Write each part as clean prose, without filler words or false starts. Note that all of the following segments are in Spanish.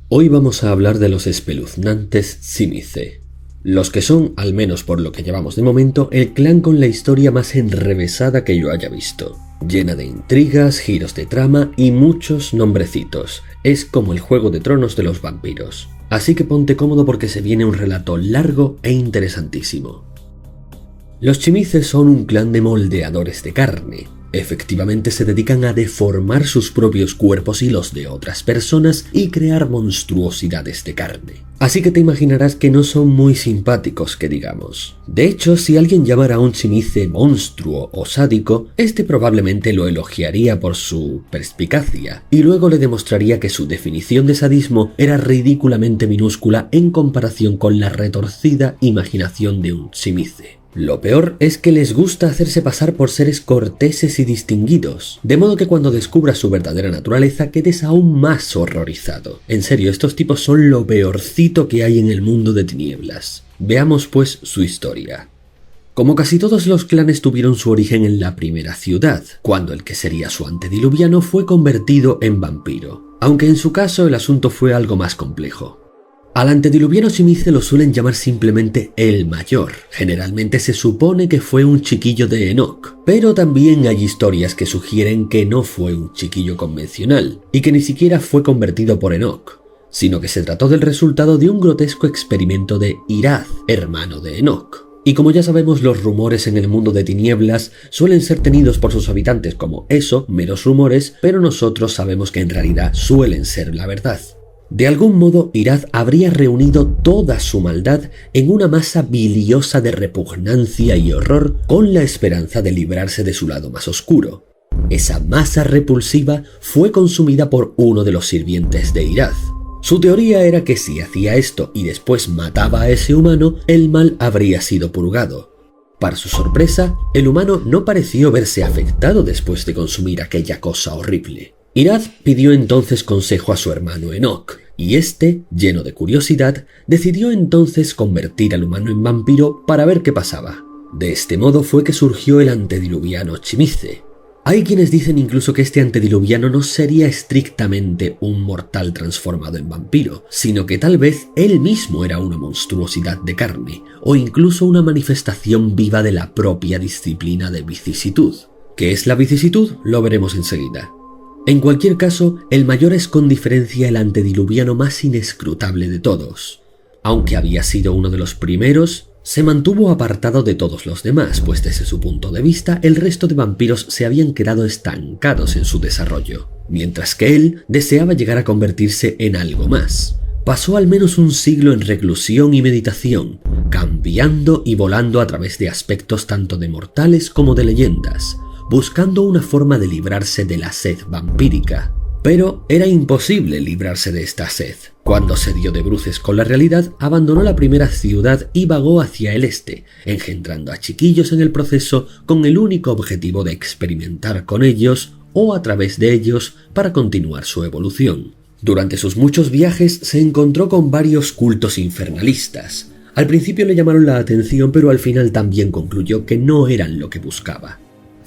Hoy vamos a hablar de los espeluznantes Tzimisce, los que son, al menos por lo que llevamos de momento, el clan con la historia más enrevesada que yo haya visto, llena de intrigas, giros de trama y muchos nombrecitos. Es como el Juego de Tronos de los vampiros. Así que ponte cómodo porque se viene un relato largo e interesantísimo. Los Tzimisce son un clan de moldeadores de carne. Efectivamente se dedican a deformar sus propios cuerpos y los de otras personas y crear monstruosidades de carne. Así que te imaginarás que no son muy simpáticos, que digamos. De hecho, si alguien llamara a un Tzimisce monstruo o sádico, este probablemente lo elogiaría por su perspicacia y luego le demostraría que su definición de sadismo era ridículamente minúscula en comparación con la retorcida imaginación de un Tzimisce. Lo peor es que les gusta hacerse pasar por seres corteses y distinguidos, de modo que cuando descubras su verdadera naturaleza quedes aún más horrorizado. En serio, estos tipos son lo peorcito que hay en el mundo de tinieblas. Veamos pues su historia. Como casi todos los clanes tuvieron su origen en la primera ciudad, cuando el que sería su antediluviano fue convertido en vampiro, aunque en su caso el asunto fue algo más complejo. Al antediluviano Tzimisce lo suelen llamar simplemente el Mayor. Generalmente se supone que fue un chiquillo de Enoch, pero también hay historias que sugieren que no fue un chiquillo convencional y que ni siquiera fue convertido por Enoch, sino que se trató del resultado de un grotesco experimento de Irath, hermano de Enoch. Y como ya sabemos, los rumores en el mundo de tinieblas suelen ser tenidos por sus habitantes como eso, meros rumores, pero nosotros sabemos que en realidad suelen ser la verdad. De algún modo, Irath habría reunido toda su maldad en una masa biliosa de repugnancia y horror con la esperanza de librarse de su lado más oscuro. Esa masa repulsiva fue consumida por uno de los sirvientes de Irath. Su teoría era que si hacía esto y después mataba a ese humano, el mal habría sido purgado. Para su sorpresa, el humano no pareció verse afectado después de consumir aquella cosa horrible. Irath pidió entonces consejo a su hermano Enoch, y este, lleno de curiosidad, decidió entonces convertir al humano en vampiro para ver qué pasaba. De este modo fue que surgió el antediluviano Tzimisce. Hay quienes dicen incluso que este antediluviano no sería estrictamente un mortal transformado en vampiro, sino que tal vez él mismo era una monstruosidad de carne, o incluso una manifestación viva de la propia disciplina de vicisitud. ¿Qué es la vicisitud? Lo veremos enseguida. En cualquier caso, el Mayor es con diferencia el antediluviano más inescrutable de todos. Aunque había sido uno de los primeros, se mantuvo apartado de todos los demás, pues desde su punto de vista el resto de vampiros se habían quedado estancados en su desarrollo, mientras que él deseaba llegar a convertirse en algo más. Pasó al menos un siglo en reclusión y meditación, cambiando y volando a través de aspectos tanto de mortales como de leyendas, buscando una forma de librarse de la sed vampírica. Pero era imposible librarse de esta sed. Cuando se dio de bruces con la realidad, abandonó la primera ciudad y vagó hacia el este, engendrando a chiquillos en el proceso con el único objetivo de experimentar con ellos o a través de ellos para continuar su evolución. Durante sus muchos viajes se encontró con varios cultos infernalistas. Al principio le llamaron la atención, pero al final también concluyó que no eran lo que buscaba.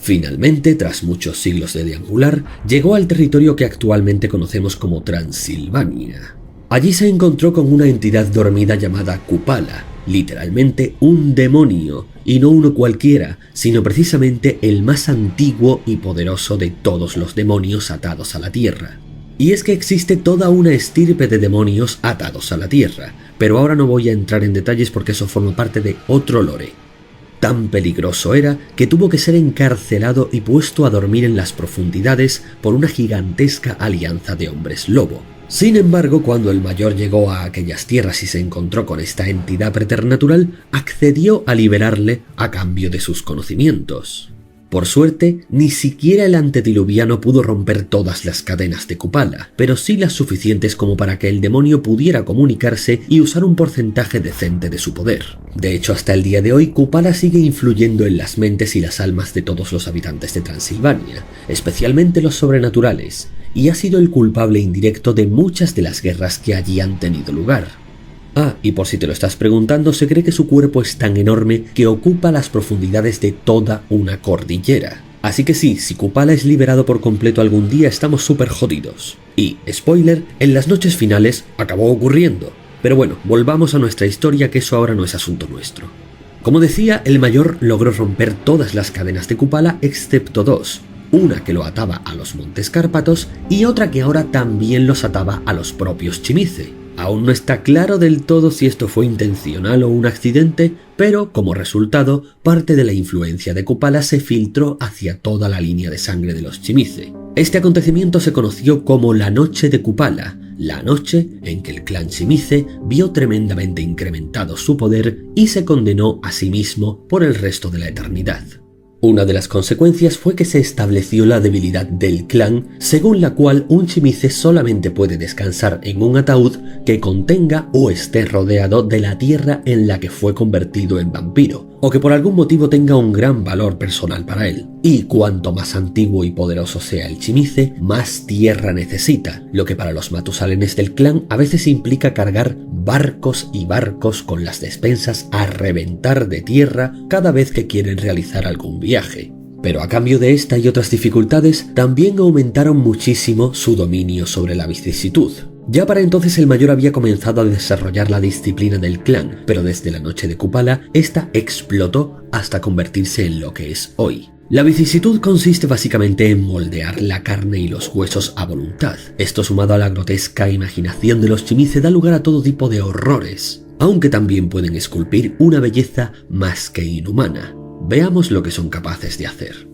Finalmente, tras muchos siglos de deambular, llegó al territorio que actualmente conocemos como Transilvania. Allí se encontró con una entidad dormida llamada Kupala, literalmente un demonio, y no uno cualquiera, sino precisamente el más antiguo y poderoso de todos los demonios atados a la tierra. Y es que existe toda una estirpe de demonios atados a la tierra, pero ahora no voy a entrar en detalles porque eso forma parte de otro lore. Tan peligroso era que tuvo que ser encarcelado y puesto a dormir en las profundidades por una gigantesca alianza de hombres lobo. Sin embargo, cuando el Mayor llegó a aquellas tierras y se encontró con esta entidad preternatural, accedió a liberarle a cambio de sus conocimientos. Por suerte, ni siquiera el antediluviano pudo romper todas las cadenas de Kupala, pero sí las suficientes como para que el demonio pudiera comunicarse y usar un porcentaje decente de su poder. De hecho, hasta el día de hoy, Kupala sigue influyendo en las mentes y las almas de todos los habitantes de Transilvania, especialmente los sobrenaturales, y ha sido el culpable indirecto de muchas de las guerras que allí han tenido lugar. Ah, y por si te lo estás preguntando, se cree que su cuerpo es tan enorme que ocupa las profundidades de toda una cordillera. Así que sí, si Kupala es liberado por completo algún día estamos súper jodidos. Y, spoiler, en las noches finales acabó ocurriendo. Pero bueno, volvamos a nuestra historia, que eso ahora no es asunto nuestro. Como decía, el mayor logró romper todas las cadenas de Kupala excepto dos. Una que lo ataba a los Montes Cárpatos y otra que ahora también los ataba a los propios Chimice. Aún no está claro del todo si esto fue intencional o un accidente, pero como resultado, parte de la influencia de Kupala se filtró hacia toda la línea de sangre de los Chimice. Este acontecimiento se conoció como la Noche de Kupala, la noche en que el clan Chimice vio tremendamente incrementado su poder y se condenó a sí mismo por el resto de la eternidad. Una de las consecuencias fue que se estableció la debilidad del clan, según la cual un Chimice solamente puede descansar en un ataúd que contenga o esté rodeado de la tierra en la que fue convertido en vampiro, o que por algún motivo tenga un gran valor personal para él. Y cuanto más antiguo y poderoso sea el Chimice, más tierra necesita, lo que para los Matusalenes del clan a veces implica cargar barcos y barcos con las despensas a reventar de tierra cada vez que quieren realizar algún viaje. Pero a cambio de esta y otras dificultades, también aumentaron muchísimo su dominio sobre la vicisitud. Ya para entonces el mayor había comenzado a desarrollar la disciplina del clan, pero desde la noche de Kupala, esta explotó hasta convertirse en lo que es hoy. La vicisitud consiste básicamente en moldear la carne y los huesos a voluntad. Esto, sumado a la grotesca imaginación de los Chimice, da lugar a todo tipo de horrores, aunque también pueden esculpir una belleza más que inhumana. Veamos lo que son capaces de hacer.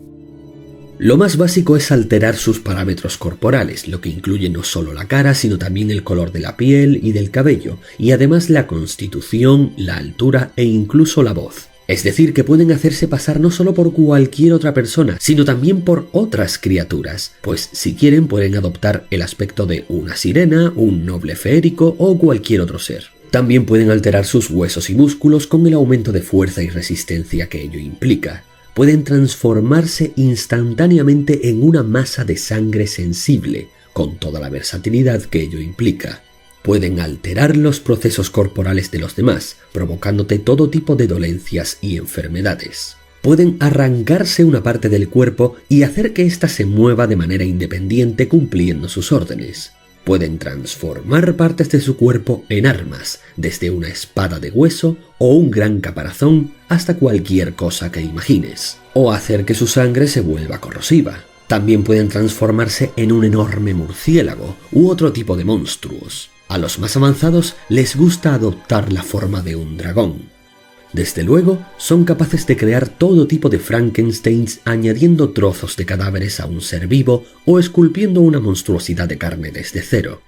Lo más básico es alterar sus parámetros corporales, lo que incluye no solo la cara, sino también el color de la piel y del cabello, y además la constitución, la altura e incluso la voz. Es decir, que pueden hacerse pasar no solo por cualquier otra persona, sino también por otras criaturas, pues si quieren pueden adoptar el aspecto de una sirena, un noble feérico o cualquier otro ser. También pueden alterar sus huesos y músculos con el aumento de fuerza y resistencia que ello implica. Pueden transformarse instantáneamente en una masa de sangre sensible, con toda la versatilidad que ello implica. Pueden alterar los procesos corporales de los demás, provocándote todo tipo de dolencias y enfermedades. Pueden arrancarse una parte del cuerpo y hacer que ésta se mueva de manera independiente cumpliendo sus órdenes. Pueden transformar partes de su cuerpo en armas, desde una espada de hueso o un gran caparazón hasta cualquier cosa que imagines, o hacer que su sangre se vuelva corrosiva. También pueden transformarse en un enorme murciélago u otro tipo de monstruos. A los más avanzados les gusta adoptar la forma de un dragón. Desde luego, son capaces de crear todo tipo de Frankensteins añadiendo trozos de cadáveres a un ser vivo o esculpiendo una monstruosidad de carne desde cero.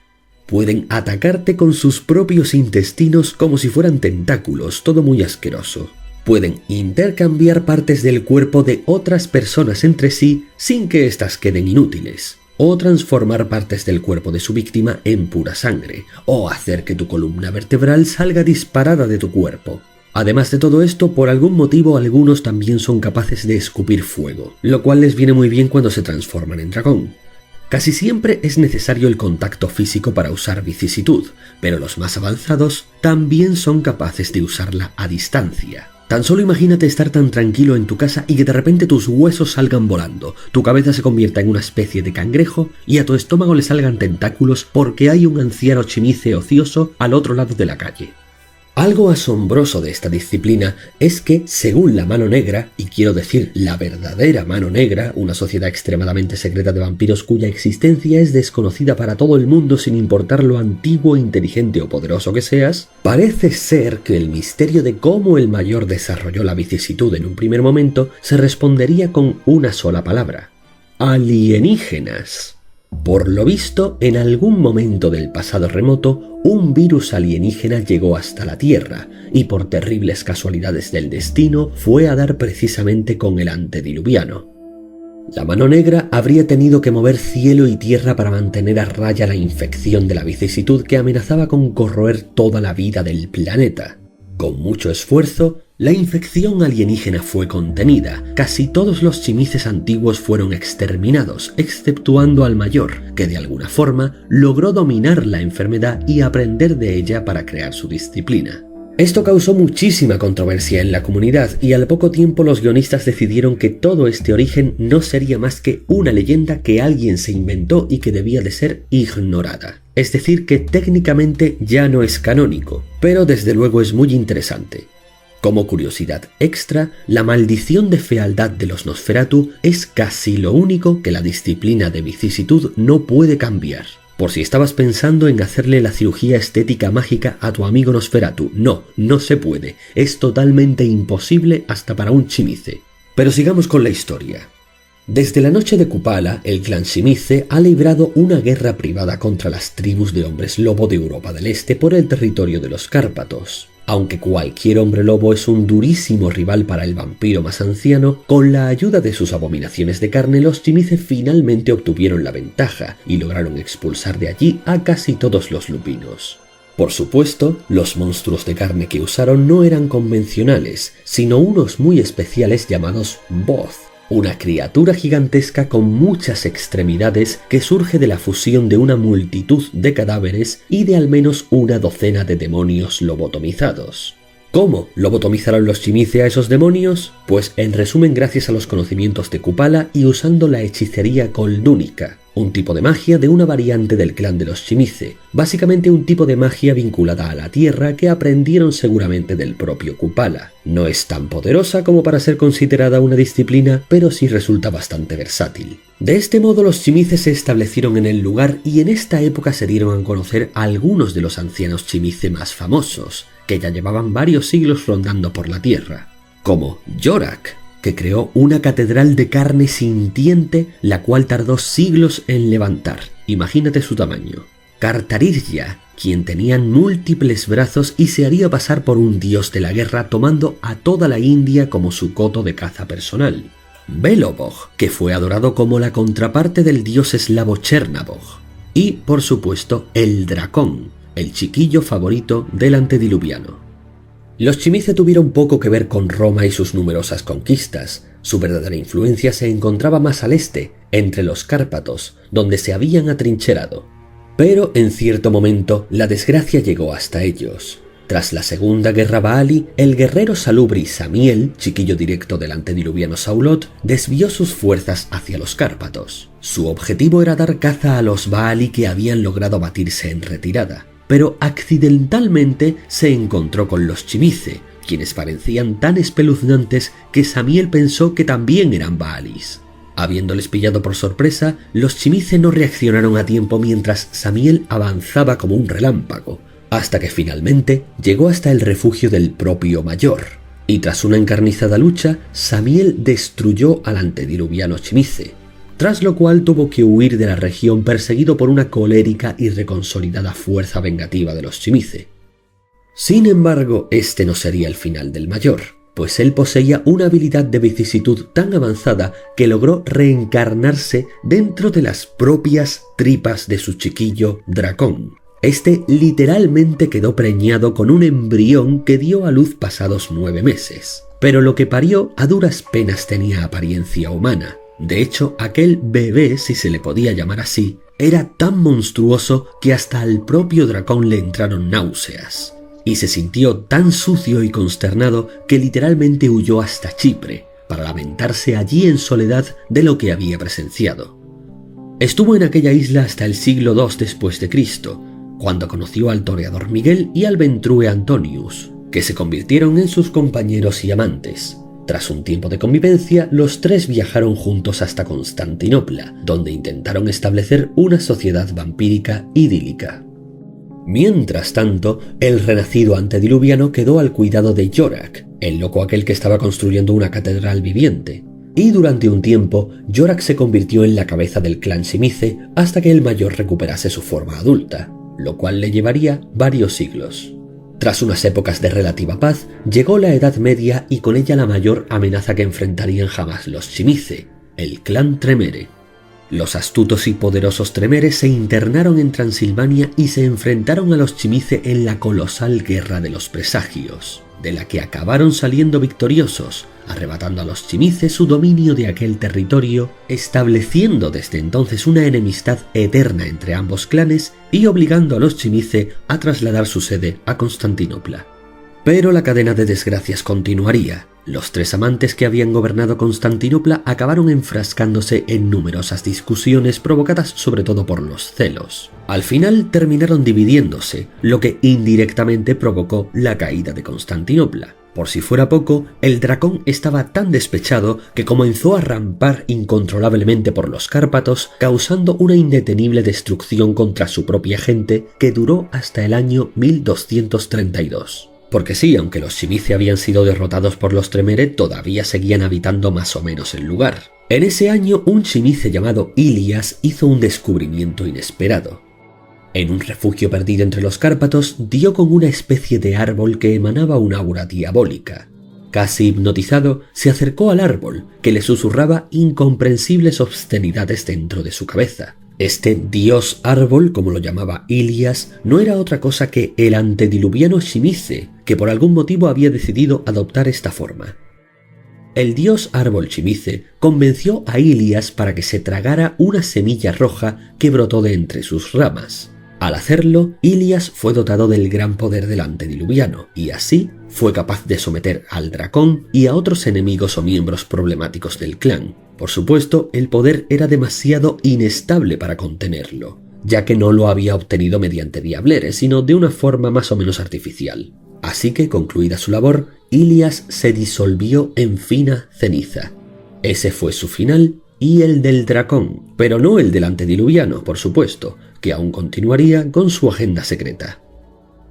Pueden atacarte con sus propios intestinos como si fueran tentáculos, todo muy asqueroso. Pueden intercambiar partes del cuerpo de otras personas entre sí sin que éstas queden inútiles, o transformar partes del cuerpo de su víctima en pura sangre, o hacer que tu columna vertebral salga disparada de tu cuerpo. Además de todo esto, por algún motivo algunos también son capaces de escupir fuego, lo cual les viene muy bien cuando se transforman en dragón. Casi siempre es necesario el contacto físico para usar vicisitud, pero los más avanzados también son capaces de usarla a distancia. Tan solo imagínate estar tan tranquilo en tu casa y que de repente tus huesos salgan volando, tu cabeza se convierta en una especie de cangrejo y a tu estómago le salgan tentáculos porque hay un anciano Chimice ocioso al otro lado de la calle. Algo asombroso de esta disciplina es que, según la Mano Negra, y quiero decir la verdadera Mano Negra, una sociedad extremadamente secreta de vampiros cuya existencia es desconocida para todo el mundo sin importar lo antiguo, inteligente o poderoso que seas, parece ser que el misterio de cómo el mayor desarrolló la vicisitud en un primer momento se respondería con una sola palabra: alienígenas. Por lo visto, en algún momento del pasado remoto, un virus alienígena llegó hasta la Tierra y por terribles casualidades del destino fue a dar precisamente con el antediluviano. La Mano Negra habría tenido que mover cielo y tierra para mantener a raya la infección de la vicisitud que amenazaba con corroer toda la vida del planeta. Con mucho esfuerzo, la infección alienígena fue contenida. Casi todos los chimices antiguos fueron exterminados, exceptuando al mayor, que de alguna forma logró dominar la enfermedad y aprender de ella para crear su disciplina. Esto causó muchísima controversia en la comunidad y al poco tiempo los guionistas decidieron que todo este origen no sería más que una leyenda que alguien se inventó y que debía de ser ignorada. Es decir, que técnicamente ya no es canónico, pero desde luego es muy interesante. Como curiosidad extra, la maldición de fealdad de los Nosferatu es casi lo único que la disciplina de vicisitud no puede cambiar. Por si estabas pensando en hacerle la cirugía estética mágica a tu amigo Nosferatu, no se puede, es totalmente imposible hasta para un Shimize. Pero sigamos con la historia. Desde la noche de Kupala, el clan Shimize ha librado una guerra privada contra las tribus de hombres lobo de Europa del Este por el territorio de los Cárpatos. Aunque cualquier hombre lobo es un durísimo rival para el vampiro más anciano, con la ayuda de sus abominaciones de carne los Shimize finalmente obtuvieron la ventaja y lograron expulsar de allí a casi todos los lupinos. Por supuesto, los monstruos de carne que usaron no eran convencionales, sino unos muy especiales llamados Voth. Una criatura gigantesca con muchas extremidades que surge de la fusión de una multitud de cadáveres y de al menos una docena de demonios lobotomizados. ¿Cómo lobotomizaron los Shimize a esos demonios? Pues en resumen gracias a los conocimientos de Kupala y usando la hechicería koldúnica, un tipo de magia de una variante del clan de los Shimize, básicamente un tipo de magia vinculada a la tierra que aprendieron seguramente del propio Kupala. No es tan poderosa como para ser considerada una disciplina, pero sí resulta bastante versátil. De este modo los Shimize se establecieron en el lugar y en esta época se dieron a conocer a algunos de los ancianos Shimize más famosos, que ya llevaban varios siglos rondando por la tierra, como Yorak, que creó una catedral de carne sintiente, la cual tardó siglos en levantar. Imagínate su tamaño. Kartarirya, quien tenía múltiples brazos y se haría pasar por un dios de la guerra tomando a toda la India como su coto de caza personal. Belovog, que fue adorado como la contraparte del dios eslavo Chernabog. Y, por supuesto, el dragón, el chiquillo favorito del antediluviano. Los Shimize tuvieron poco que ver con Roma y sus numerosas conquistas. Su verdadera influencia se encontraba más al este, entre los Cárpatos, donde se habían atrincherado. Pero en cierto momento la desgracia llegó hasta ellos. Tras la Segunda Guerra Baali, el guerrero salubri Samiel, chiquillo directo del antediluviano Saulot, desvió sus fuerzas hacia los Cárpatos. Su objetivo era dar caza a los Baali que habían logrado batirse en retirada. Pero accidentalmente se encontró con los Shimize, quienes parecían tan espeluznantes que Samiel pensó que también eran Baalis. Habiéndoles pillado por sorpresa, los Shimize no reaccionaron a tiempo mientras Samiel avanzaba como un relámpago, hasta que finalmente llegó hasta el refugio del propio Mayor. Y tras una encarnizada lucha, Samiel destruyó al antediluviano Shimize, tras lo cual tuvo que huir de la región perseguido por una colérica y reconsolidada fuerza vengativa de los Shimize. Sin embargo, este no sería el final del Mayor, pues él poseía una habilidad de vicisitud tan avanzada que logró reencarnarse dentro de las propias tripas de su chiquillo dragón. Este literalmente quedó preñado con un embrión que dio a luz pasados 9 meses, pero lo que parió a duras penas tenía apariencia humana. De hecho, aquel bebé, si se le podía llamar así, era tan monstruoso que hasta al propio dragón le entraron náuseas, y se sintió tan sucio y consternado que literalmente huyó hasta Chipre, para lamentarse allí en soledad de lo que había presenciado. Estuvo en aquella isla hasta el siglo II después de Cristo, cuando conoció al toreador Miguel y al ventrue Antonius, que se convirtieron en sus compañeros y amantes. Tras un tiempo de convivencia, los tres viajaron juntos hasta Constantinopla, donde intentaron establecer una sociedad vampírica idílica. Mientras tanto, el renacido antediluviano quedó al cuidado de Yorak, el loco aquel que estaba construyendo una catedral viviente. Y durante un tiempo, Yorak se convirtió en la cabeza del clan Shimize hasta que el Mayor recuperase su forma adulta, lo cual le llevaría varios siglos. Tras unas épocas de relativa paz, llegó la Edad Media y con ella la mayor amenaza que enfrentarían jamás los Shimize, el clan Tremere. Los astutos y poderosos Tremere se internaron en Transilvania y se enfrentaron a los Shimize en la colosal Guerra de los Presagios, de la que acabaron saliendo victoriosos, arrebatando a los Shimize su dominio de aquel territorio, estableciendo desde entonces una enemistad eterna entre ambos clanes y obligando a los Shimize a trasladar su sede a Constantinopla. Pero la cadena de desgracias continuaría. Los 3 amantes que habían gobernado Constantinopla acabaron enfrascándose en numerosas discusiones provocadas sobre todo por los celos. Al final terminaron dividiéndose, lo que indirectamente provocó la caída de Constantinopla. Por si fuera poco, el dragón estaba tan despechado que comenzó a rampar incontrolablemente por los Cárpatos, causando una indetenible destrucción contra su propia gente que duró hasta el año 1232. Porque sí, aunque los Chimice habían sido derrotados por los Tremere, todavía seguían habitando más o menos el lugar. En ese año, un Chimice llamado Ilias hizo un descubrimiento inesperado. En un refugio perdido entre los Cárpatos, dio con una especie de árbol que emanaba una aura diabólica. Casi hipnotizado, se acercó al árbol, que le susurraba incomprensibles obscenidades dentro de su cabeza. Este dios árbol, como lo llamaba Ilias, no era otra cosa que el antediluviano Chimice, que por algún motivo había decidido adoptar esta forma. El dios árbol Chimice convenció a Ilias para que se tragara una semilla roja que brotó de entre sus ramas. Al hacerlo, Ilias fue dotado del gran poder del antediluviano, y así fue capaz de someter al dragón y a otros enemigos o miembros problemáticos del clan. Por supuesto, el poder era demasiado inestable para contenerlo, ya que no lo había obtenido mediante diableres, sino de una forma más o menos artificial. Así que, concluida su labor, Ilias se disolvió en fina ceniza. Ese fue su final y el del dragón, pero no el del antediluviano, por supuesto, que aún continuaría con su agenda secreta.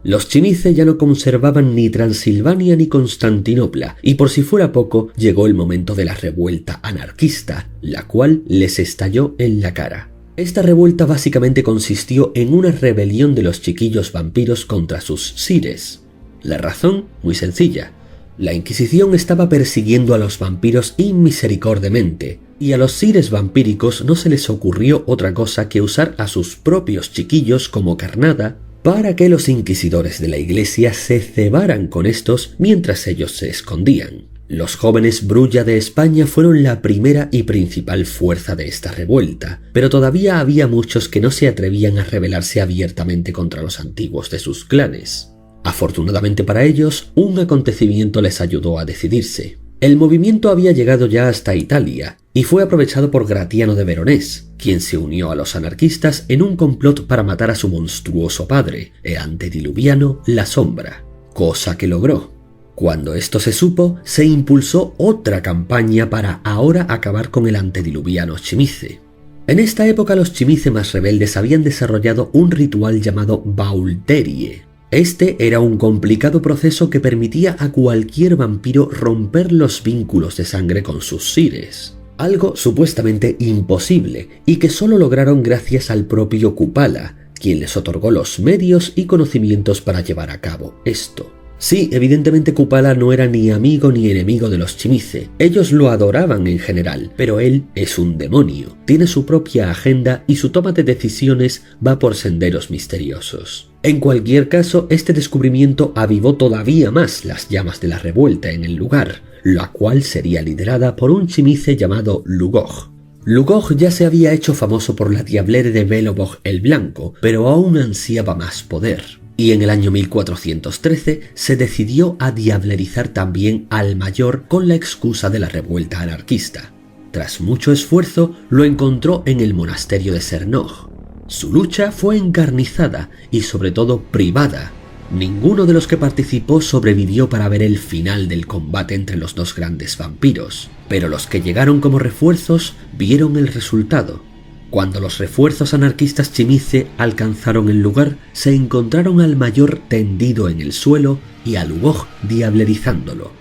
Los Chimice ya no conservaban ni Transilvania ni Constantinopla, y por si fuera poco, llegó el momento de la revuelta anarquista, la cual les estalló en la cara. Esta revuelta básicamente consistió en una rebelión de los chiquillos vampiros contra sus sires. La razón, muy sencilla. La Inquisición estaba persiguiendo a los vampiros inmisericordiamente, y a los sires vampíricos no se les ocurrió otra cosa que usar a sus propios chiquillos como carnada para que los inquisidores de la iglesia se cebaran con estos mientras ellos se escondían. Los jóvenes Brulla de España fueron la primera y principal fuerza de esta revuelta, pero todavía había muchos que no se atrevían a rebelarse abiertamente contra los antiguos de sus clanes. Afortunadamente para ellos, un acontecimiento les ayudó a decidirse. El movimiento había llegado ya hasta Italia y fue aprovechado por Gratiano de Veronés, quien se unió a los anarquistas en un complot para matar a su monstruoso padre, el antediluviano La Sombra, cosa que logró. Cuando esto se supo, se impulsó otra campaña para ahora acabar con el antediluviano Chimice. En esta época los Chimice más rebeldes habían desarrollado un ritual llamado Baulterie. Este era un complicado proceso que permitía a cualquier vampiro romper los vínculos de sangre con sus sires. Algo supuestamente imposible y que solo lograron gracias al propio Kupala, quien les otorgó los medios y conocimientos para llevar a cabo esto. Sí, evidentemente Kupala no era ni amigo ni enemigo de los Chimice, ellos lo adoraban en general, pero él es un demonio, tiene su propia agenda y su toma de decisiones va por senderos misteriosos. En cualquier caso, este descubrimiento avivó todavía más las llamas de la revuelta en el lugar, la cual sería liderada por un Chimice llamado Lugoj. Lugoj ya se había hecho famoso por la diablere de Belobog el Blanco, pero aún ansiaba más poder. Y en el año 1413 se decidió a diablerizar también al mayor con la excusa de la revuelta anarquista. Tras mucho esfuerzo, lo encontró en el monasterio de Cernoj. Su lucha fue encarnizada y sobre todo privada. Ninguno de los que participó sobrevivió para ver el final del combate entre los dos grandes vampiros, pero los que llegaron como refuerzos vieron el resultado. Cuando los refuerzos anarquistas Chimice alcanzaron el lugar, se encontraron al mayor tendido en el suelo y a Lugoj diablerizándolo.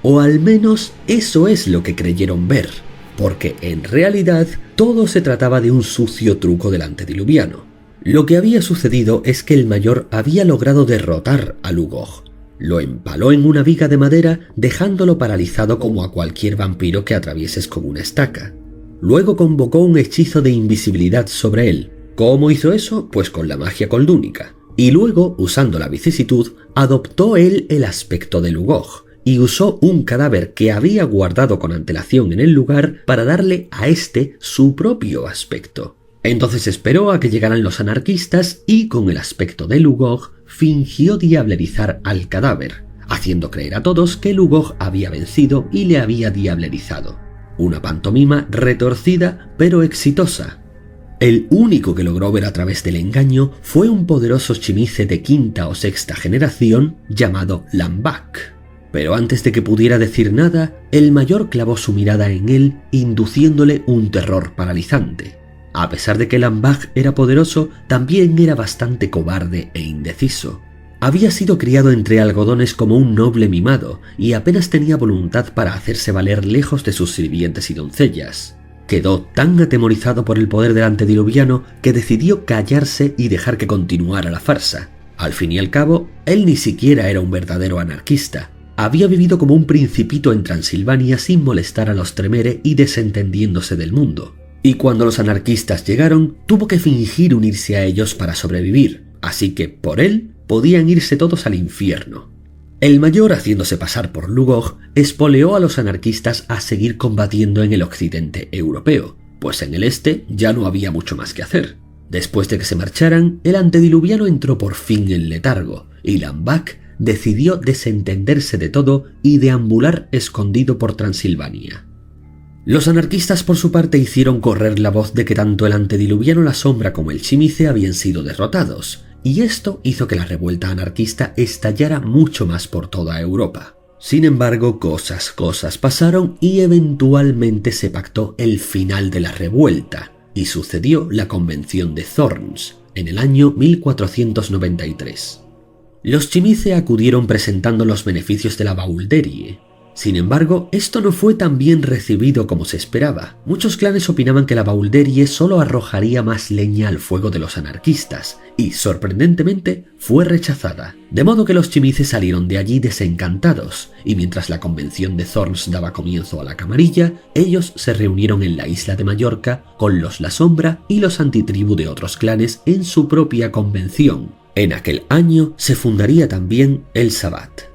O al menos eso es lo que creyeron ver, porque en realidad todo se trataba de un sucio truco del antediluviano. Lo que había sucedido es que el mayor había logrado derrotar a Lugoj. Lo empaló en una viga de madera, dejándolo paralizado como a cualquier vampiro que atravieses con una estaca. Luego convocó un hechizo de invisibilidad sobre él. ¿Cómo hizo eso? Pues con la magia coldúnica. Y luego, usando la vicisitud, adoptó él el aspecto de Lugoj y usó un cadáver que había guardado con antelación en el lugar para darle a este su propio aspecto. Entonces esperó a que llegaran los anarquistas y, con el aspecto de Lugoj, fingió diablerizar al cadáver, haciendo creer a todos que Lugoj había vencido y le había diablerizado. Una pantomima retorcida pero exitosa. El único que logró ver a través del engaño fue un poderoso chimice de quinta o sexta generación llamado Lambak. Pero antes de que pudiera decir nada, el mayor clavó su mirada en él, induciéndole un terror paralizante. A pesar de que Lambak era poderoso, también era bastante cobarde e indeciso. Había sido criado entre algodones como un noble mimado y apenas tenía voluntad para hacerse valer lejos de sus sirvientes y doncellas. Quedó tan atemorizado por el poder del antediluviano que decidió callarse y dejar que continuara la farsa. Al fin y al cabo, él ni siquiera era un verdadero anarquista. Había vivido como un principito en Transilvania sin molestar a los Tremere y desentendiéndose del mundo. Y cuando los anarquistas llegaron, tuvo que fingir unirse a ellos para sobrevivir, así que, por él, podían irse todos al infierno. El mayor, haciéndose pasar por Lugoj, espoleó a los anarquistas a seguir combatiendo en el occidente europeo, pues en el este ya no había mucho más que hacer. Después de que se marcharan, el antediluviano entró por fin en letargo, y Lambak decidió desentenderse de todo y deambular escondido por Transilvania. Los anarquistas por su parte hicieron correr la voz de que tanto el antediluviano La Sombra como el Chimice habían sido derrotados, y esto hizo que la revuelta anarquista estallara mucho más por toda Europa. Sin embargo, cosas pasaron y eventualmente se pactó el final de la revuelta, y sucedió la Convención de Thorns, en el año 1493. Los Chimice acudieron presentando los beneficios de la Baulderie. Sin embargo, esto no fue tan bien recibido como se esperaba. Muchos clanes opinaban que la Baulderie solo arrojaría más leña al fuego de los anarquistas, y, sorprendentemente, fue rechazada. De modo que los Chimice salieron de allí desencantados, y mientras la convención de Thorns daba comienzo a la camarilla, ellos se reunieron en la isla de Mallorca con los La Sombra y los antitribu de otros clanes en su propia convención. En aquel año se fundaría también el Sabbat.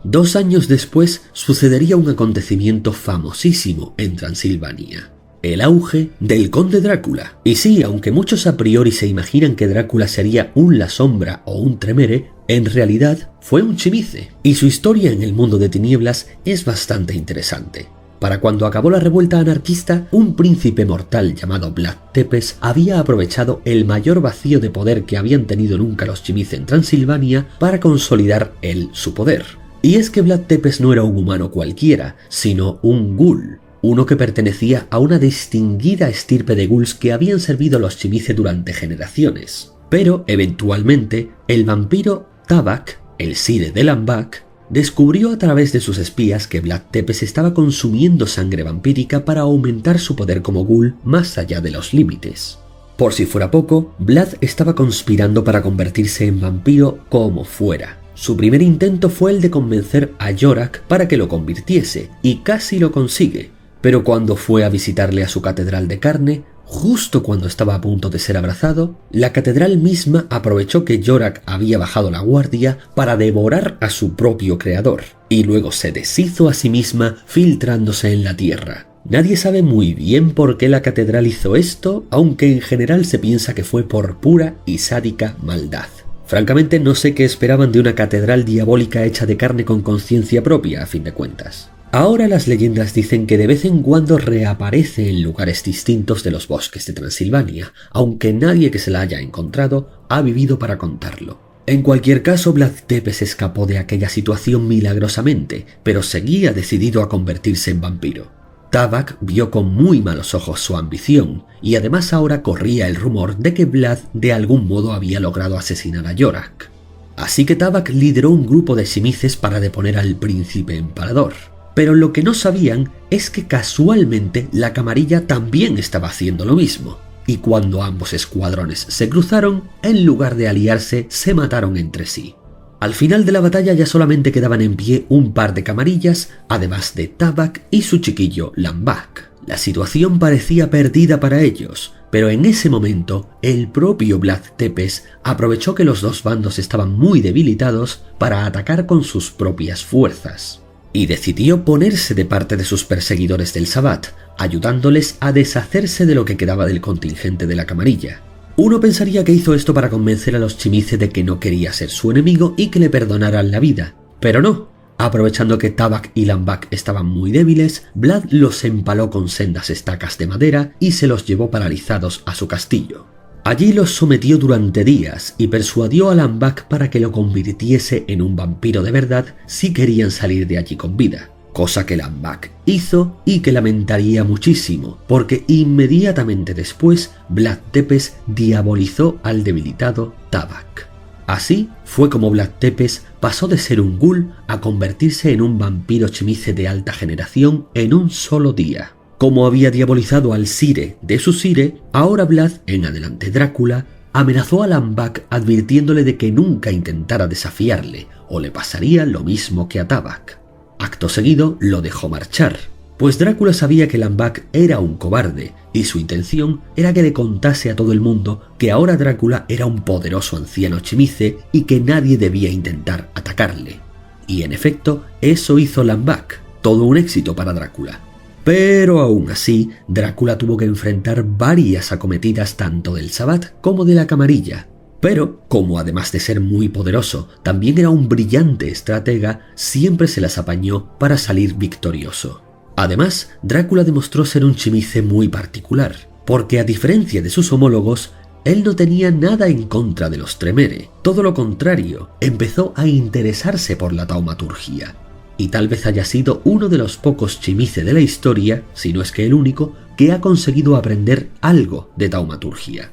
2 años después sucedería un acontecimiento famosísimo en Transilvania: el auge del conde Drácula. Y sí, aunque muchos a priori se imaginan que Drácula sería un La Sombra o un Tremere, en realidad fue un Chimice, y su historia en el mundo de tinieblas es bastante interesante. Para cuando acabó la revuelta anarquista, un príncipe mortal llamado Vlad Tepes había aprovechado el mayor vacío de poder que habían tenido nunca los Chimice en Transilvania para consolidar él su poder. Y es que Vlad Tepes no era un humano cualquiera, sino un ghoul, uno que pertenecía a una distinguida estirpe de ghouls que habían servido a los Chimice durante generaciones. Pero, eventualmente, el vampiro Tabak, el Sire de Lambak, descubrió a través de sus espías que Vlad Tepes estaba consumiendo sangre vampírica para aumentar su poder como ghoul más allá de los límites. Por si fuera poco, Vlad estaba conspirando para convertirse en vampiro como fuera. Su primer intento fue el de convencer a Yorak para que lo convirtiese, y casi lo consigue. Pero cuando fue a visitarle a su catedral de carne, justo cuando estaba a punto de ser abrazado, la catedral misma aprovechó que Yorak había bajado la guardia para devorar a su propio creador, y luego se deshizo a sí misma filtrándose en la tierra. Nadie sabe muy bien por qué la catedral hizo esto, aunque en general se piensa que fue por pura y sádica maldad. Francamente, no sé qué esperaban de una catedral diabólica hecha de carne con conciencia propia, a fin de cuentas. Ahora las leyendas dicen que de vez en cuando reaparece en lugares distintos de los bosques de Transilvania, aunque nadie que se la haya encontrado ha vivido para contarlo. En cualquier caso, Vlad Tepes escapó de aquella situación milagrosamente, pero seguía decidido a convertirse en vampiro. Tabak vio con muy malos ojos su ambición, y además ahora corría el rumor de que Vlad de algún modo había logrado asesinar a Yorak. Así que Tabak lideró un grupo de Chimices para deponer al príncipe empalador. Pero lo que no sabían es que casualmente la camarilla también estaba haciendo lo mismo, y cuando ambos escuadrones se cruzaron, en lugar de aliarse, se mataron entre sí. Al final de la batalla ya solamente quedaban en pie un par de camarillas, además de Tabak y su chiquillo Lambak. La situación parecía perdida para ellos, pero en ese momento el propio Vlad Tepes aprovechó que los dos bandos estaban muy debilitados para atacar con sus propias fuerzas, y decidió ponerse de parte de sus perseguidores del Sabbat, ayudándoles a deshacerse de lo que quedaba del contingente de la camarilla. Uno pensaría que hizo esto para convencer a los Chimice de que no quería ser su enemigo y que le perdonaran la vida, Pero no. Aprovechando que Tabak y Lambak estaban muy débiles, Vlad los empaló con sendas estacas de madera y se los llevó paralizados a su castillo. Allí los sometió durante días y persuadió a Lambak para que lo convirtiese en un vampiro de verdad si querían salir de allí con vida. Cosa que Lambak hizo y que lamentaría muchísimo, porque inmediatamente después Vlad Tepes diabolizó al debilitado Tabak. Así fue como Vlad Tepes pasó de ser un ghoul a convertirse en un vampiro chimice de alta generación en un solo día. Como había diabolizado al Sire de su Sire, ahora Vlad, en adelante Drácula, amenazó a Lambak advirtiéndole de que nunca intentara desafiarle o le pasaría lo mismo que a Tabak. Acto seguido lo dejó marchar, pues Drácula sabía que Lambak era un cobarde y su intención era que le contase a todo el mundo que ahora Drácula era un poderoso anciano chimice y que nadie debía intentar atacarle. Y en efecto, eso hizo Lambak, todo un éxito para Drácula. Pero aún así, Drácula tuvo que enfrentar varias acometidas tanto del Sabbat como de la Camarilla. Pero, como además de ser muy poderoso, también era un brillante estratega, siempre se las apañó para salir victorioso. Además, Drácula demostró ser un chimice muy particular, porque a diferencia de sus homólogos, él no tenía nada en contra de los Tremere, todo lo contrario, empezó a interesarse por la taumaturgia. Y tal vez haya sido uno de los pocos chimice de la historia, si no es que el único, que ha conseguido aprender algo de taumaturgia.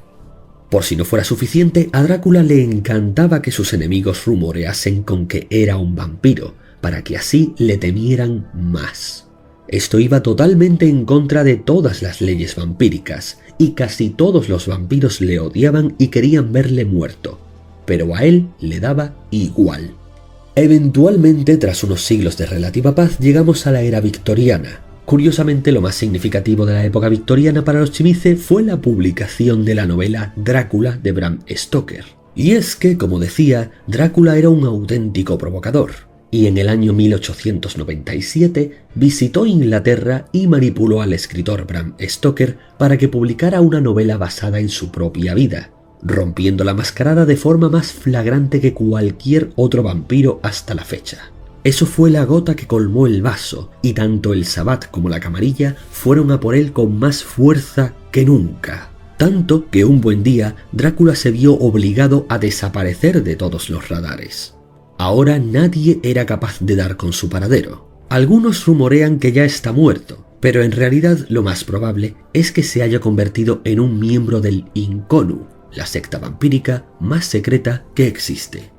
Por si no fuera suficiente, a Drácula le encantaba que sus enemigos rumoreasen con que era un vampiro, para que así le temieran más. Esto iba totalmente en contra de todas las leyes vampíricas, y casi todos los vampiros le odiaban y querían verle muerto, pero a él le daba igual. Eventualmente, tras unos siglos de relativa paz, llegamos a la era victoriana. Curiosamente, lo más significativo de la época victoriana para los chimice fue la publicación de la novela Drácula de Bram Stoker. Y es que, como decía, Drácula era un auténtico provocador, y en el año 1897 visitó Inglaterra y manipuló al escritor Bram Stoker para que publicara una novela basada en su propia vida, rompiendo la mascarada de forma más flagrante que cualquier otro vampiro hasta la fecha. Eso fue la gota que colmó el vaso, y tanto el Sabbat como la Camarilla fueron a por él con más fuerza que nunca. Tanto que un buen día Drácula se vio obligado a desaparecer de todos los radares. Ahora nadie era capaz de dar con su paradero. Algunos rumorean que ya está muerto, pero en realidad lo más probable es que se haya convertido en un miembro del Inconu, la secta vampírica más secreta que existe.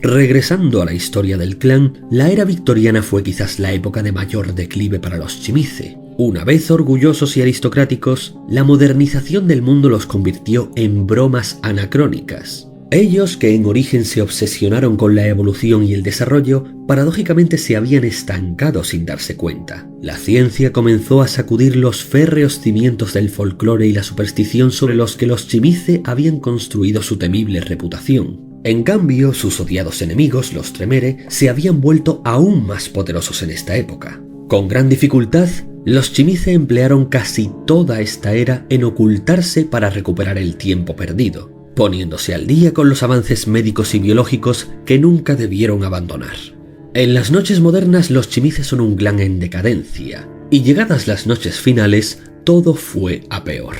Regresando a la historia del clan, la era victoriana fue quizás la época de mayor declive para los chimice. Una vez orgullosos y aristocráticos, la modernización del mundo los convirtió en bromas anacrónicas. Ellos, que en origen se obsesionaron con la evolución y el desarrollo, paradójicamente se habían estancado sin darse cuenta. La ciencia comenzó a sacudir los férreos cimientos del folclore y la superstición sobre los que los chimice habían construido su temible reputación. En cambio, sus odiados enemigos, los Tremere, se habían vuelto aún más poderosos en esta época. Con gran dificultad, los chimice emplearon casi toda esta era en ocultarse para recuperar el tiempo perdido, poniéndose al día con los avances médicos y biológicos que nunca debieron abandonar. En las noches modernas los chimice son un clan en decadencia, y llegadas las noches finales, todo fue a peor.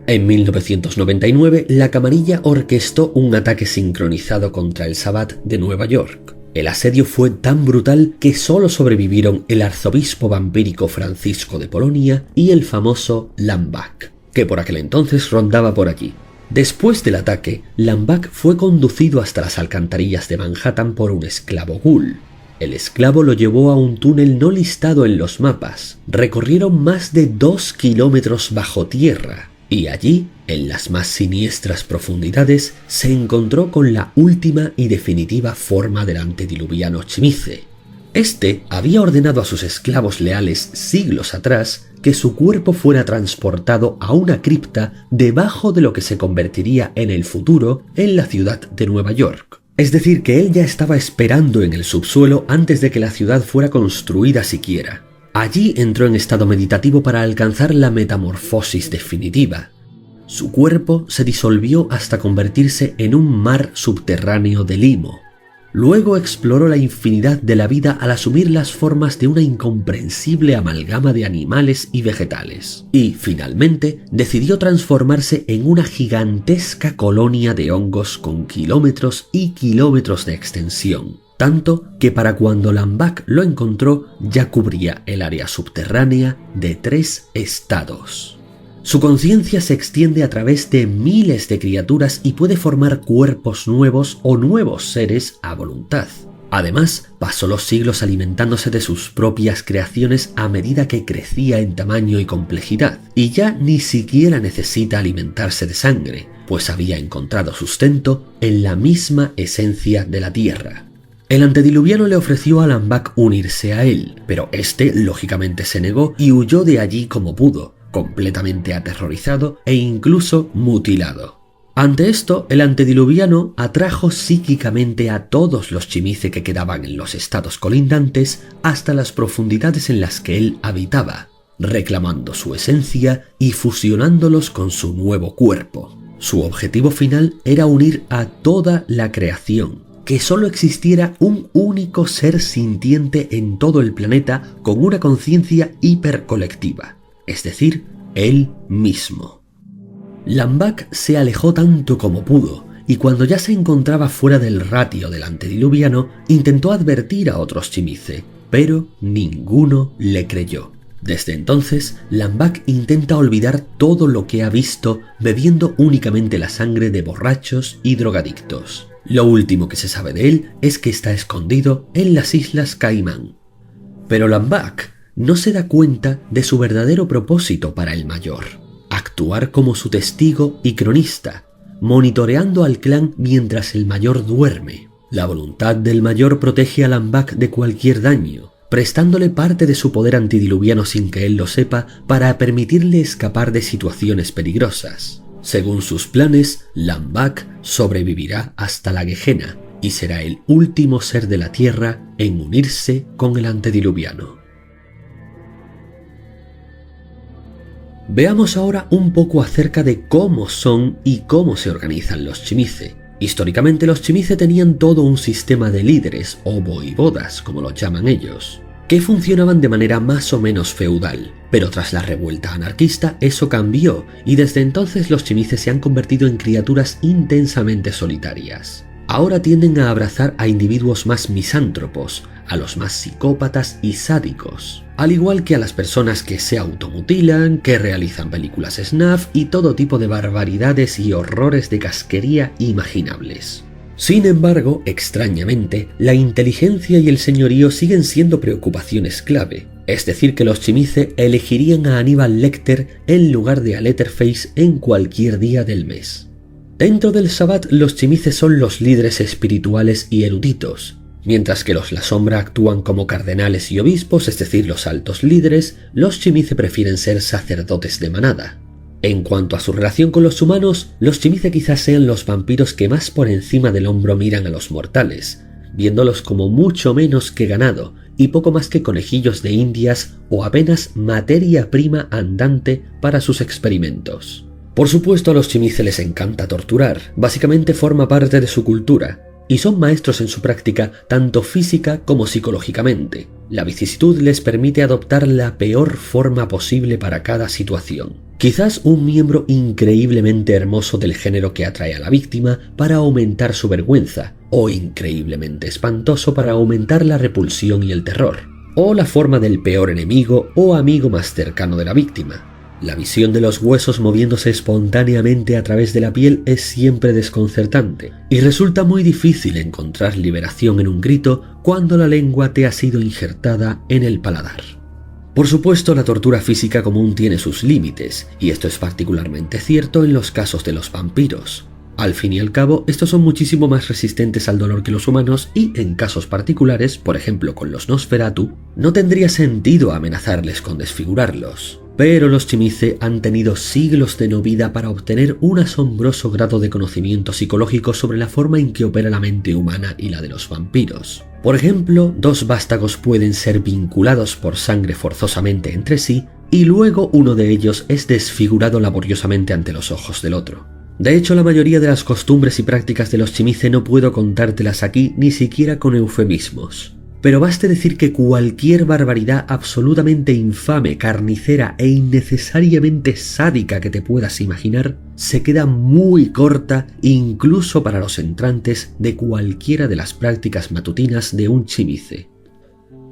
En 1999, la Camarilla orquestó un ataque sincronizado contra el Sabbat de Nueva York. El asedio fue tan brutal que solo sobrevivieron el arzobispo vampírico Francisco de Polonia y el famoso Lambak, que por aquel entonces rondaba por allí. Después del ataque, Lambak fue conducido hasta las alcantarillas de Manhattan por un esclavo ghoul. El esclavo lo llevó a un túnel no listado en los mapas. Recorrieron más de 2 kilómetros bajo tierra. Y allí, en las más siniestras profundidades, se encontró con la última y definitiva forma del antediluviano chimice. Este había ordenado a sus esclavos leales siglos atrás que su cuerpo fuera transportado a una cripta debajo de lo que se convertiría en el futuro en la ciudad de Nueva York. Es decir, que él ya estaba esperando en el subsuelo antes de que la ciudad fuera construida siquiera. Allí entró en estado meditativo para alcanzar la metamorfosis definitiva. Su cuerpo se disolvió hasta convertirse en un mar subterráneo de limo. Luego exploró la infinidad de la vida al asumir las formas de una incomprensible amalgama de animales y vegetales. Y, finalmente, decidió transformarse en una gigantesca colonia de hongos con kilómetros y kilómetros de extensión. Tanto que para cuando Lambak lo encontró ya cubría el área subterránea de 3 estados. Su conciencia se extiende a través de miles de criaturas y puede formar cuerpos nuevos o nuevos seres a voluntad. Además, pasó los siglos alimentándose de sus propias creaciones a medida que crecía en tamaño y complejidad, y ya ni siquiera necesita alimentarse de sangre, pues había encontrado sustento en la misma esencia de la Tierra. El antediluviano le ofreció a Lambak unirse a él, pero este lógicamente se negó y huyó de allí como pudo, completamente aterrorizado e incluso mutilado. Ante esto, el antediluviano atrajo psíquicamente a todos los Chimice que quedaban en los estados colindantes hasta las profundidades en las que él habitaba, reclamando su esencia y fusionándolos con su nuevo cuerpo. Su objetivo final era unir a toda la creación, que solo existiera un único ser sintiente en todo el planeta con una conciencia hipercolectiva, es decir, él mismo. Lambak se alejó tanto como pudo, y cuando ya se encontraba fuera del ratio del antediluviano, intentó advertir a otros Chimice, pero ninguno le creyó. Desde entonces, Lambak intenta olvidar todo lo que ha visto, bebiendo únicamente la sangre de borrachos y drogadictos. Lo último que se sabe de él es que está escondido en las Islas Caimán. Pero Lambak no se da cuenta de su verdadero propósito para el Mayor: actuar como su testigo y cronista, monitoreando al clan mientras el Mayor duerme. La voluntad del Mayor protege a Lambak de cualquier daño, prestándole parte de su poder antidiluviano sin que él lo sepa para permitirle escapar de situaciones peligrosas. Según sus planes, Lambak sobrevivirá hasta la Gehenna y será el último ser de la Tierra en unirse con el antediluviano. Veamos ahora un poco acerca de cómo son y cómo se organizan los Chimice. Históricamente los Chimice tenían todo un sistema de líderes o voivodas, como los llaman ellos, que funcionaban de manera más o menos feudal, pero tras la revuelta anarquista eso cambió y desde entonces los Chimice se han convertido en criaturas intensamente solitarias. Ahora tienden a abrazar a individuos más misántropos, a los más psicópatas y sádicos, al igual que a las personas que se automutilan, que realizan películas snuff y todo tipo de barbaridades y horrores de casquería imaginables. Sin embargo, extrañamente, la inteligencia y el señorío siguen siendo preocupaciones clave, es decir que los Chimice elegirían a Aníbal Lecter en lugar de a Letterface en cualquier día del mes. Dentro del Sabbat, los Chimice son los líderes espirituales y eruditos, mientras que los La Sombra actúan como cardenales y obispos, es decir, los altos líderes. Los Chimice prefieren ser sacerdotes de manada. En cuanto a su relación con los humanos, los Chimice quizás sean los vampiros que más por encima del hombro miran a los mortales, viéndolos como mucho menos que ganado y poco más que conejillos de indias o apenas materia prima andante para sus experimentos. Por supuesto, a los Chimice les encanta torturar, básicamente forma parte de su cultura, y son maestros en su práctica tanto física como psicológicamente. La vicisitud les permite adoptar la peor forma posible para cada situación. Quizás un miembro increíblemente hermoso del género que atrae a la víctima para aumentar su vergüenza, o increíblemente espantoso para aumentar la repulsión y el terror, o la forma del peor enemigo o amigo más cercano de la víctima. La visión de los huesos moviéndose espontáneamente a través de la piel es siempre desconcertante, y resulta muy difícil encontrar liberación en un grito cuando la lengua te ha sido injertada en el paladar. Por supuesto, la tortura física común tiene sus límites, y esto es particularmente cierto en los casos de los vampiros. Al fin y al cabo, estos son muchísimo más resistentes al dolor que los humanos y, en casos particulares, por ejemplo con los Nosferatu, no tendría sentido amenazarles con desfigurarlos. Pero los Chimice han tenido siglos de no vida para obtener un asombroso grado de conocimiento psicológico sobre la forma en que opera la mente humana y la de los vampiros. Por ejemplo, dos vástagos pueden ser vinculados por sangre forzosamente entre sí y luego uno de ellos es desfigurado laboriosamente ante los ojos del otro. De hecho, la mayoría de las costumbres y prácticas de los Chimice no puedo contártelas aquí ni siquiera con eufemismos. Pero baste decir que cualquier barbaridad absolutamente infame, carnicera e innecesariamente sádica que te puedas imaginar se queda muy corta incluso para los entrantes de cualquiera de las prácticas matutinas de un Chimice.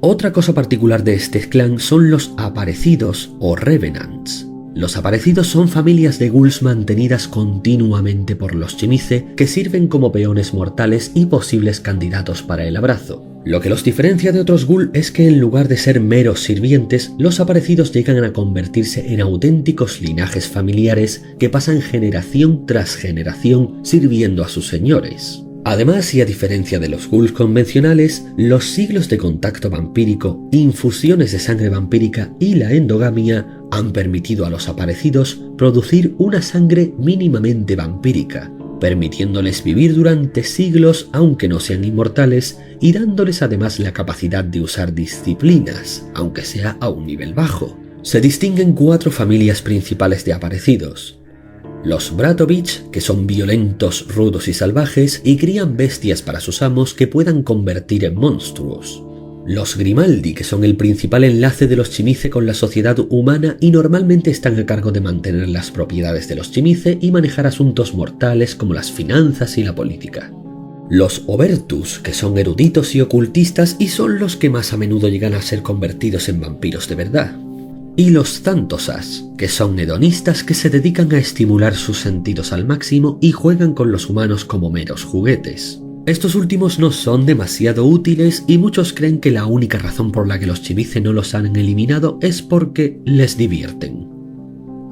Otra cosa particular de este clan son los aparecidos o revenants. Los aparecidos son familias de ghouls mantenidas continuamente por los Chimice que sirven como peones mortales y posibles candidatos para el abrazo. Lo que los diferencia de otros ghouls es que en lugar de ser meros sirvientes, los aparecidos llegan a convertirse en auténticos linajes familiares que pasan generación tras generación sirviendo a sus señores. Además, y a diferencia de los ghouls convencionales, los siglos de contacto vampírico, infusiones de sangre vampírica y la endogamia han permitido a los aparecidos producir una sangre mínimamente vampírica, permitiéndoles vivir durante siglos aunque no sean inmortales y dándoles además la capacidad de usar disciplinas, aunque sea a un nivel bajo. Se distinguen 4 familias principales de aparecidos. Los Bratovich, que son violentos, rudos y salvajes y crían bestias para sus amos que puedan convertir en monstruos. Los Grimaldi, que son el principal enlace de los Chimice con la sociedad humana y normalmente están a cargo de mantener las propiedades de los Chimice y manejar asuntos mortales como las finanzas y la política. Los Obertus, que son eruditos y ocultistas y son los que más a menudo llegan a ser convertidos en vampiros de verdad. Y los Thantosas, que son hedonistas que se dedican a estimular sus sentidos al máximo y juegan con los humanos como meros juguetes. Estos últimos no son demasiado útiles y muchos creen que la única razón por la que los Chimice no los han eliminado es porque les divierten.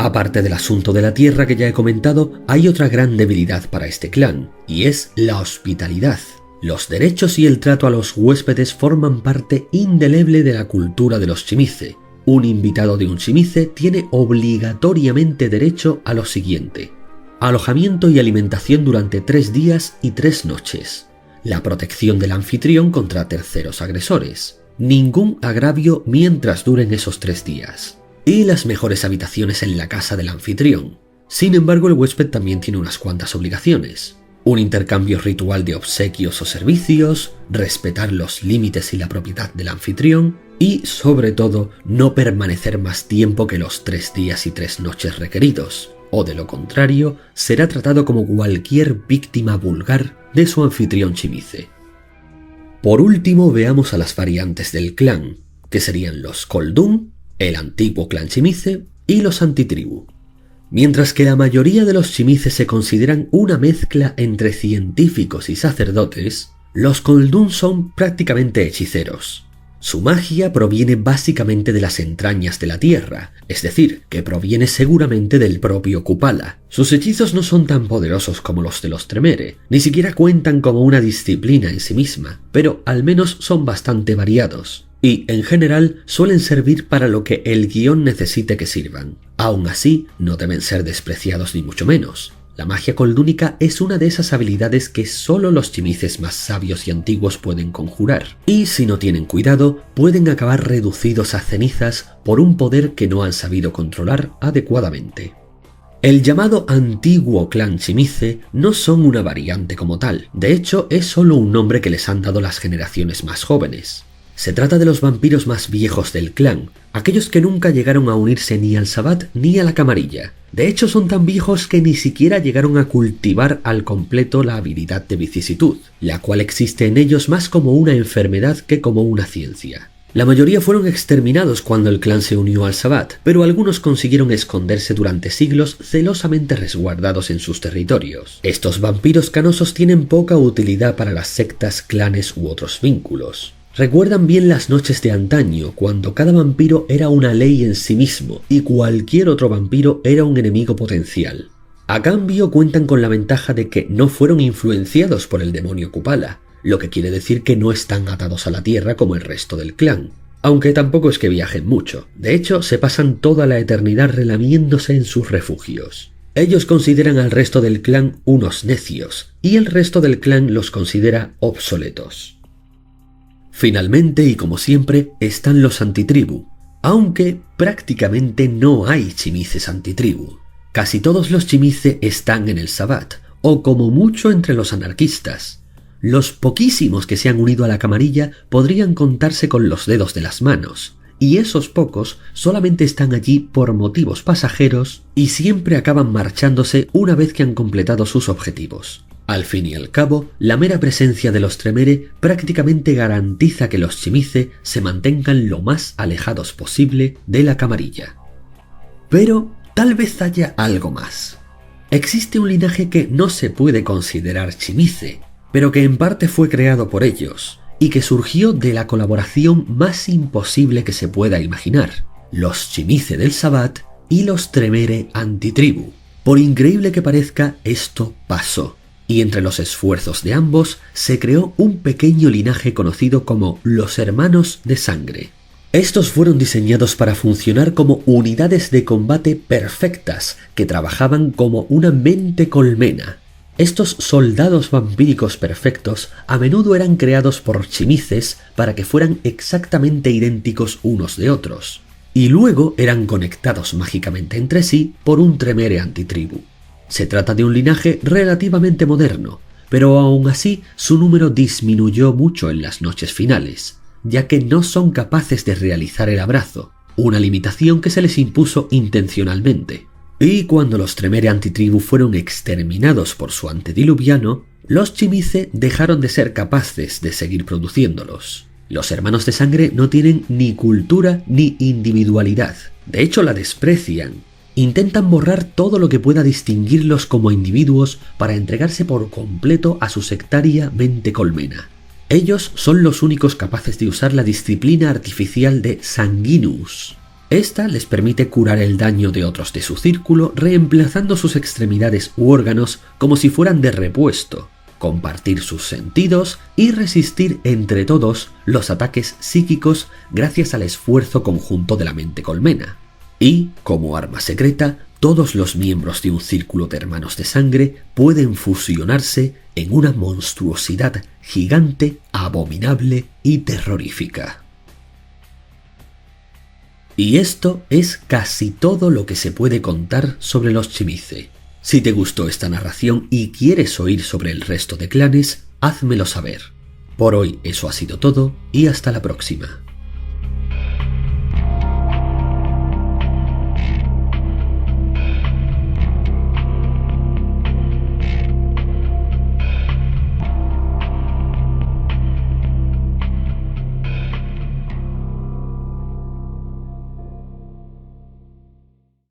Aparte del asunto de la tierra que ya he comentado, hay otra gran debilidad para este clan, y es la hospitalidad. Los derechos y el trato a los huéspedes forman parte indeleble de la cultura de los Chimice. Un invitado de un Chimice tiene obligatoriamente derecho a lo siguiente: alojamiento y alimentación durante 3 días y 3 noches, la protección del anfitrión contra terceros agresores, ningún agravio mientras duren esos 3 días, y las mejores habitaciones en la casa del anfitrión. Sin embargo, el huésped también tiene unas cuantas obligaciones: un intercambio ritual de obsequios o servicios, respetar los límites y la propiedad del anfitrión, y, sobre todo, no permanecer más tiempo que los 3 días y 3 noches requeridos, o de lo contrario, será tratado como cualquier víctima vulgar de su anfitrión Chimice. Por último, veamos a las variantes del clan, que serían los Koldun, el antiguo clan Chimice, y los Antitribu. Mientras que la mayoría de los Chimice se consideran una mezcla entre científicos y sacerdotes, los Koldun son prácticamente hechiceros. Su magia proviene básicamente de las entrañas de la tierra, es decir, que proviene seguramente del propio Kupala. Sus hechizos no son tan poderosos como los de los Tremere, ni siquiera cuentan como una disciplina en sí misma, pero al menos son bastante variados, y en general suelen servir para lo que el guión necesite que sirvan. Aún así, no deben ser despreciados ni mucho menos. La magia koldúnica es una de esas habilidades que solo los Chimices más sabios y antiguos pueden conjurar, y si no tienen cuidado, pueden acabar reducidos a cenizas por un poder que no han sabido controlar adecuadamente. El llamado antiguo clan Chimice no son una variante como tal, de hecho es solo un nombre que les han dado las generaciones más jóvenes. Se trata de los vampiros más viejos del clan, aquellos que nunca llegaron a unirse ni al Sabbat ni a la Camarilla. De hecho, son tan viejos que ni siquiera llegaron a cultivar al completo la habilidad de vicisitud, la cual existe en ellos más como una enfermedad que como una ciencia. La mayoría fueron exterminados cuando el clan se unió al Sabbat, pero algunos consiguieron esconderse durante siglos celosamente resguardados en sus territorios. Estos vampiros canosos tienen poca utilidad para las sectas, clanes u otros vínculos. Recuerdan bien las noches de antaño, cuando cada vampiro era una ley en sí mismo y cualquier otro vampiro era un enemigo potencial. A cambio, cuentan con la ventaja de que no fueron influenciados por el demonio Kupala, lo que quiere decir que no están atados a la tierra como el resto del clan, aunque tampoco es que viajen mucho. De hecho, se pasan toda la eternidad relamiéndose en sus refugios. Ellos consideran al resto del clan unos necios, y el resto del clan los considera obsoletos. Finalmente, y como siempre, están los antitribu, aunque prácticamente no hay chimices antitribu. Casi todos los Chimice están en el Sabbat, o como mucho entre los anarquistas. Los poquísimos que se han unido a la camarilla podrían contarse con los dedos de las manos, y esos pocos solamente están allí por motivos pasajeros y siempre acaban marchándose una vez que han completado sus objetivos. Al fin y al cabo, la mera presencia de los Tremere prácticamente garantiza que los Chimice se mantengan lo más alejados posible de la camarilla. Pero tal vez haya algo más. Existe un linaje que no se puede considerar Chimice, pero que en parte fue creado por ellos, y que surgió de la colaboración más imposible que se pueda imaginar: los Chimice del Sabbat y los Tremere antitribu. Por increíble que parezca, esto pasó, y entre los esfuerzos de ambos se creó un pequeño linaje conocido como los Hermanos de Sangre. Estos fueron diseñados para funcionar como unidades de combate perfectas que trabajaban como una mente colmena. Estos soldados vampíricos perfectos a menudo eran creados por Chimices para que fueran exactamente idénticos unos de otros, y luego eran conectados mágicamente entre sí por un Tremere antitribu. Se trata de un linaje relativamente moderno, pero aún así su número disminuyó mucho en las noches finales, ya que no son capaces de realizar el abrazo, una limitación que se les impuso intencionalmente. Y cuando los Tremere antitribu fueron exterminados por su antediluviano, los Chimice dejaron de ser capaces de seguir produciéndolos. Los Hermanos de Sangre no tienen ni cultura ni individualidad, de hecho la desprecian. Intentan borrar todo lo que pueda distinguirlos como individuos para entregarse por completo a su sectaria mente colmena. Ellos son los únicos capaces de usar la disciplina artificial de Sanguinus. Esta les permite curar el daño de otros de su círculo reemplazando sus extremidades u órganos como si fueran de repuesto, compartir sus sentidos y resistir entre todos los ataques psíquicos gracias al esfuerzo conjunto de la mente colmena. Y, como arma secreta, todos los miembros de un círculo de hermanos de sangre pueden fusionarse en una monstruosidad gigante, abominable y terrorífica. Y esto es casi todo lo que se puede contar sobre los Chimice. Si te gustó esta narración y quieres oír sobre el resto de clanes, házmelo saber. Por hoy eso ha sido todo y hasta la próxima.